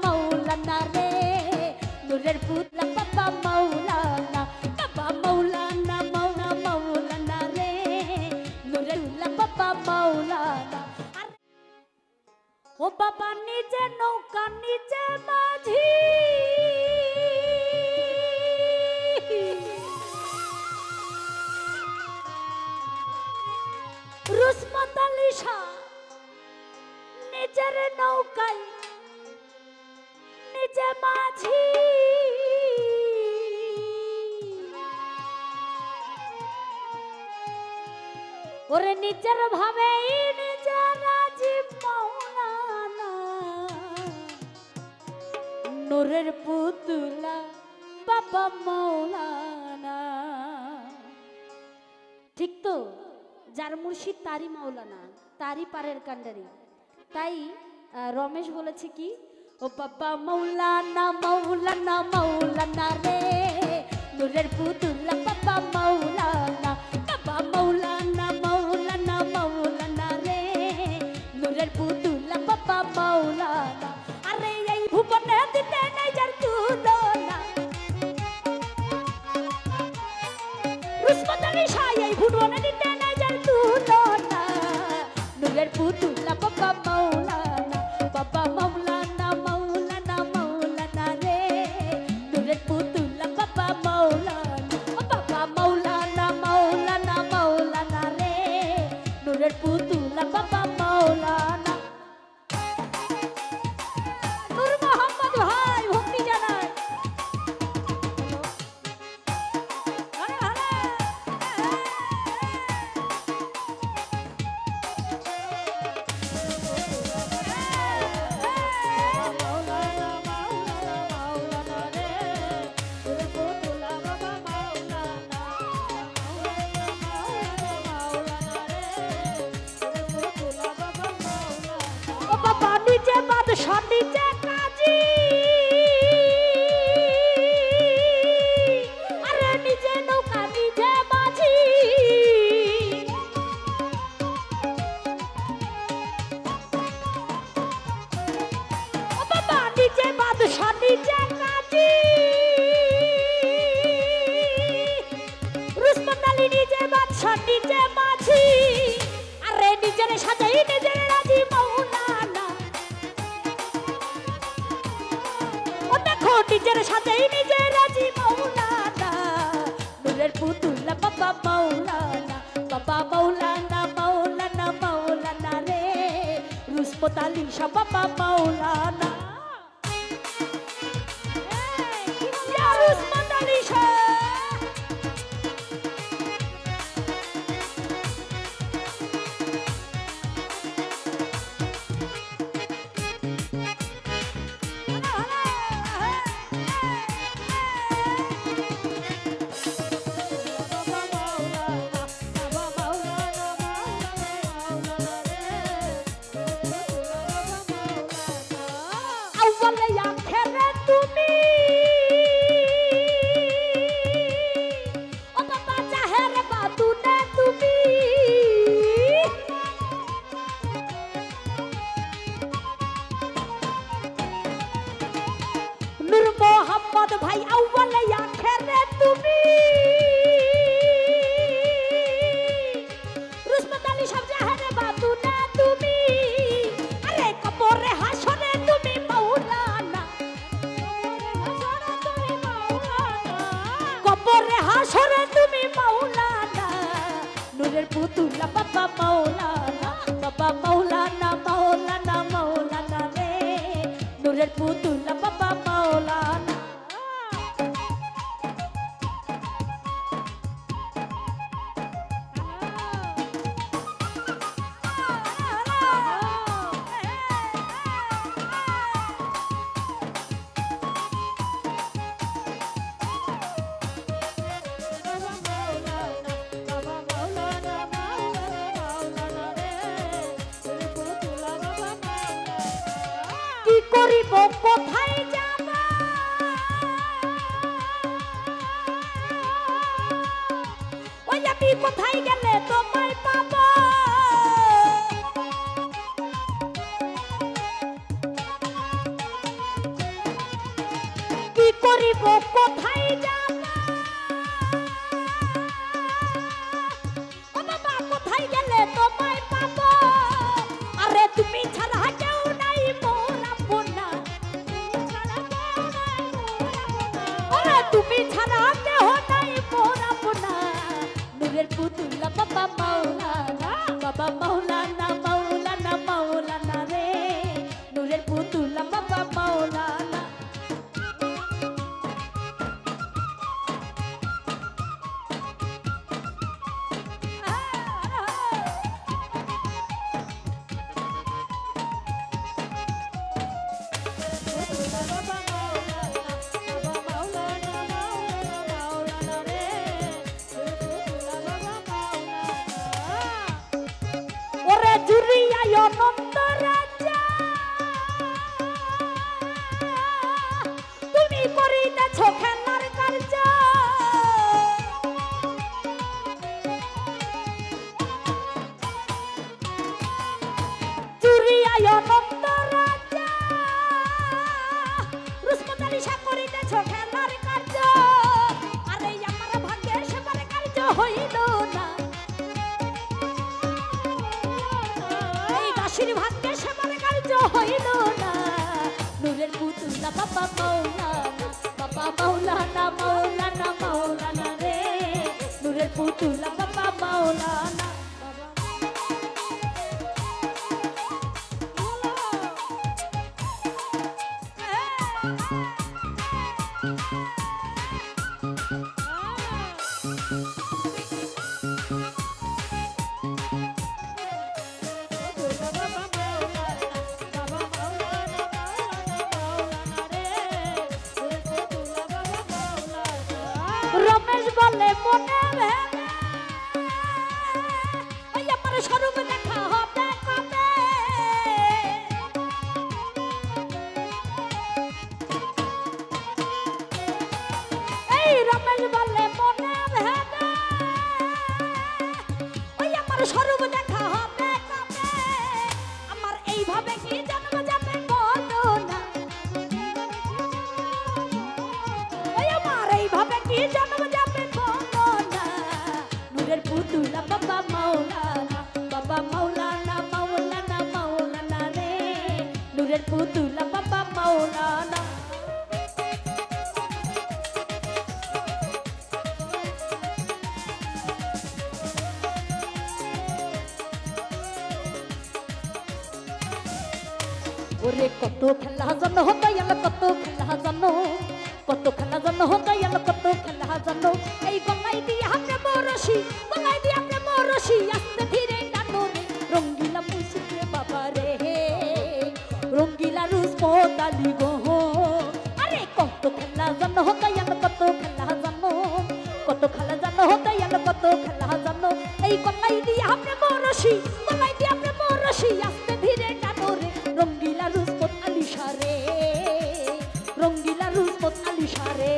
মাওলানা রে নূরের পুতলা বাবা মাওলানা মাওলানা রে নূরের পুতলা বাবা মাওলানা ও বাবা নিজে নৌকা নিজে মাঝি রুসমত আলী শাহ নিজের নৌকায় নিজে মাঝি ওরে নিজের ভাবে নিজের রাজি মাওলানা নূরের পুতুলা বাবা মাওলানা ঠিক তো যার মুর্শিদ তারই মাওলানা তারই পারের কান্ডারি তাই রমেশ বলেছে কি ও বাবা মাওলানা রে নূরের পুতুলা বাবা মাওলানা মাওলানা রে নূরের পুতুলা বাবা মাওলানা আরে এই ভুবনে দিতে নাই যার তুলনা রুসমত আলী শাহ এই ভুবনে দিতে নাই যার তুলনা নূরের পুতুলা বাবা মাওলানা মাওলানা রে নূরের পুতুলা বাবা মাওলানা ও বাবা মাওলানা রে নূরের পুতুলা বাবা মাওলানা নূর মোহাম্মদ ভাই ভক্তি জানায় নিজে বাদশা নিজে কাজী আরে নিজে নৌকা নিজে মাঝি ও বাবা নিজে বাদশা নিজে কাজী রুসমত আলী নিজে বাদশা নিজে মাঝি আরে নিজের সাজাই নিজের রাজি মাওলানা নিজের সাথেই নিজের রাজি মাওলানা নূরের পুতুলা বাবা মাওলানা রে রুসমত আলী শাহ বাবা মাওলানা ইয়া রুসমত আলী শাহ ভাই আউয়ালে আখেরে তুমি রুসমত আলী শাহ জাহারে বাতুনা তুমি আরে কবরে হাসরে তুমি মাওলানা কবরে হাসরে তুমি মাওলানা নূরের পুতুলা বাবা মাওলানা রে নূরের পুতুলা বাবা মাওলানা কি করিব কোথায় যাব ওই আমি কোথায় গেলে তোমায় পাবো করিব কোথায় যাব ও বাবা কোথায় গেলে তোমায় পাবো আরে তুমি ছাড়া কেউ নাই মোর আপনা ওরে তুমি ছাড়া কেউ নাই মোর আপনা নূরের পুতুল বাবা মাওলানা বাবা মাওলানা মাওলানা মাওলানা রে নূরের পুতুল বাবা মাওলানা ওরে জুরিয়ায় অনন্ত রাজা তুমি করিতেছ খেলার কার্য জুরিয়ায় অনন্ত রাজা রুসমত আলী শাহ করিতেছ খেলার কার্য আরে আমার ভাগ্যে সেবার কার্য হইল না ভাগ্যে সেবার কার্য হইল না নূরের পুতুল বাবা মাওলানা বাবা মাওলানা মাওলানা মাওলানা রে নূরের পুতুল বাবা মাওলানা রমেশ বলে মনে ভেবে ওই আমার স্বরূপ দেখা হবে কবে এই রমেশ বলে মনে ভেবে ওই আমার স্বরূপ দেখা হবে কবে আমার এইভাবে কি জন্ম যাবে বলো না ওই আমার এইভাবে কি জন্ম যাবে বলো না নূরের পুতুল বাবা মাওলানা বাবা মাওলানা মাওলানা মাওলানা রে নূরের পুতুল বাবা মাওলানা ওরে কত খেলা জানো দয়াল কত খেলা জানো কত খেলা জানো দয়াল কত খেলা জানো এই গলায় দিয়ে হাতে বরশি গলায় দিয়ে হাতে বরশি আস্তে ধীরে টানো রে রঙ্গিলা মুশিক রে বাবা রে রঙ্গিলা রুসমত আলী গো আরে কত খেলা জানো দয়াল কত খেলা জানো কত খেলা জানো দয়াল কত খেলা জানো এই গলায় দিয়ে হাতে বরশি গলায় দিয়ে হাতে বরশি আস্তে ধীরে টানো রে রঙ্গিলা রুসমত আলী সারে রঙ্গিলা রুসমত আলী সারে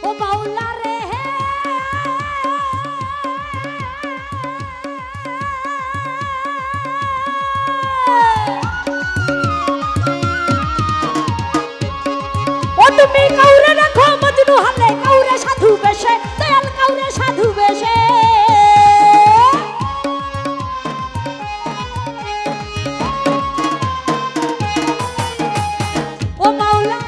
ও মাওলা রে ও তুমি কাউরে রাখো মজনু হালে কাউরে সাধু বেশে দয়াল কাউরে সাধু বেশে ও মাওলা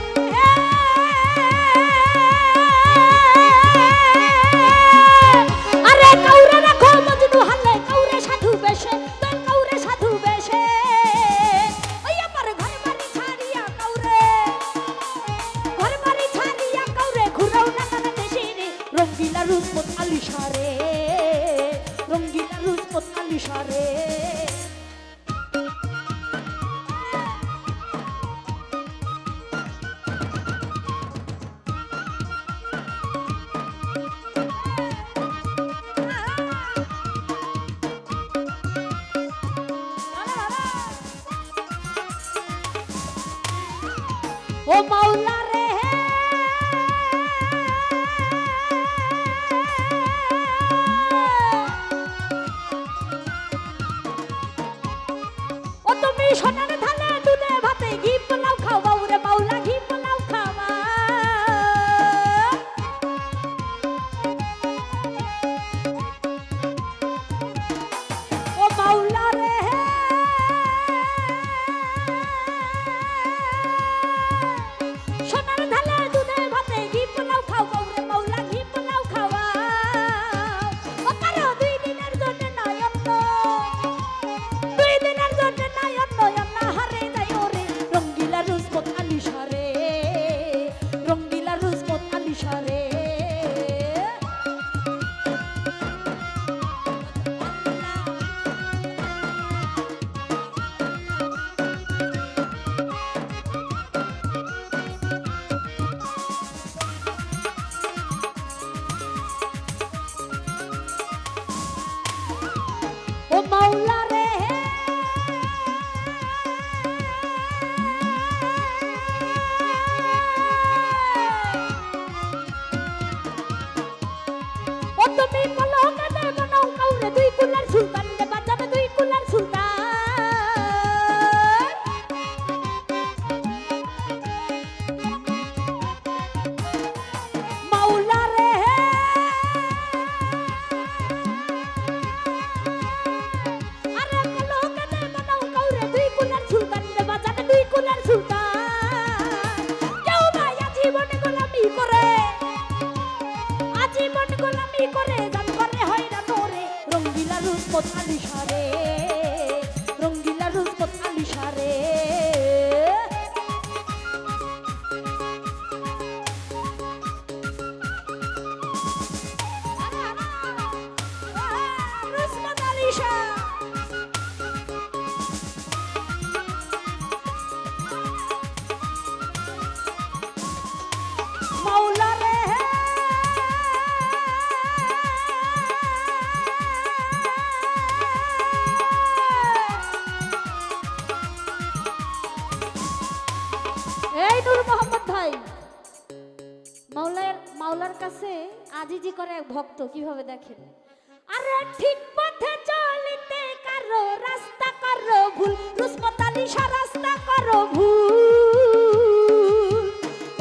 ঘুরাও ও মাওলা রে ও তুমি সোনার থালে দুধে ভাতে ঘি পোলাও খাওয়াও রে মাওলা ঘি পোলাও খাওয়া ও মাওলা রে সোনার থালে দুধে ভাতে ঘি পোলাও খাওয়াও রে মাওলা ঘি পোলাও খাওয়া ও কারো 2 দিনের জন্য নয়ন রঙ্গিলা রুসমত আলিশারে রঙ্গিলা রুসমত আলিশারে ও মাওলা রে ও তুমি বলো কেন বানাও কাউরে 2 কুলার সুলতান রে বাজাবে 2 কুলার সুলতান মাওলা রে আরে বলো কেন বানাও কাউরে 2 কুলার সুলতান রে বাজাবে 2 কুলার সুলতান কেউ ভাই জীবন গোলামি করে আজীবন গোলামি করে জান করে হয়রান রে রঙ্গিলা রুসমত আলিশারে রঙ্গিলা রুসমত আলিশারে রুসমত আলিশা মাওলা রে এই নূর মোহাম্মদ ভাই মাওলার কাছে আজিজি করে এক ভক্ত কিভাবে দেখেন আরে ঠিক পথে চলিতে কারো রাস্তা করো ভুল রুসমত আলিশা রাস্তা করো ভুল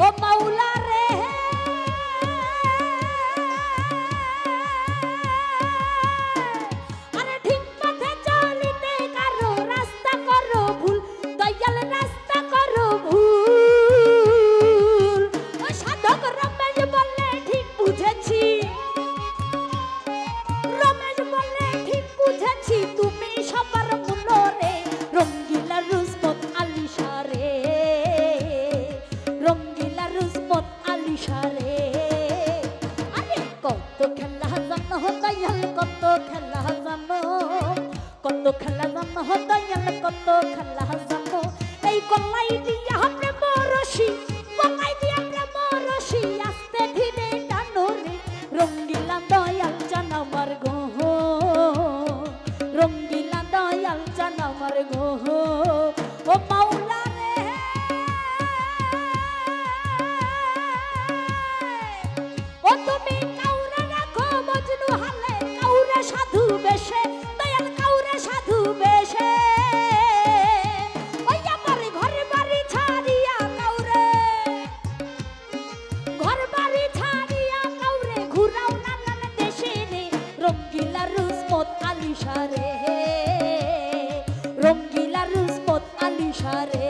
ও মাওলা রে আরে ঠিক পথে চলিতে কারো রাস্তা করো ভুল দয়াল রাস্তা করো ভুল ও সাধক রমেশ বলে ঠিক বুঝেছি রমেশ বলে ঠিক বুঝেছি তুমি সবার মূল রে রঙ্গিলা রুসমত আলিশারে রঙ্গিলা রুসমত আলিশারে আরে কত খেলা জানো দয়াল কত খেলা জানো কত খেলা জানো দয়াল কত খেলা জানো এই গলাই দিয়া প্রেম রশি গলাই দিয়া প্রেম রশি আস্তে ধীরে টানো রে রঙ্গিলা দয়াল জান আমার গো রঙ্গিলা দয়াল জান আমার গো ও মাওলা রে ও তুমি কাউরে রাখো মজনু হালে কাউরে সাধু বেশে দয়াল কাউরে সাধু বেশে ওই আমার ঘর বাড়ি ছাড়িয়া কাউরে ঘর বাড়ি ছাড়িয়া কাউরে ঘুরাও নানান দেশে রে রঙ্গিলা রুসমত আলিশারে রঙ্গিলা রুসমত আলিশারে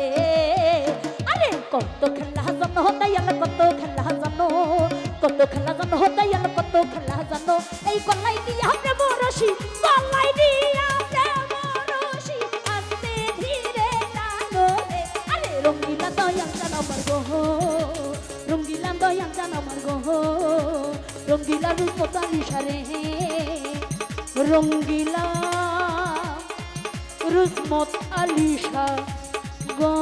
আরে কত খেলা জানো দয়াল কত খেলা জানো কত খেলা জানো দয়াল কত খেলা জানো এই গলাই দিয়া প্রেম রশি গলাই দিয়া প্রেম রশি আস্তে ধীরে টানো রে আরে রঙ্গিলা দয়াল জান আমার গো রঙ্গিলা দয়াল জান আমার গো রঙ্গিলা রুসমত আলিশারে রঙ্গিলা রুসমত আলিশা গো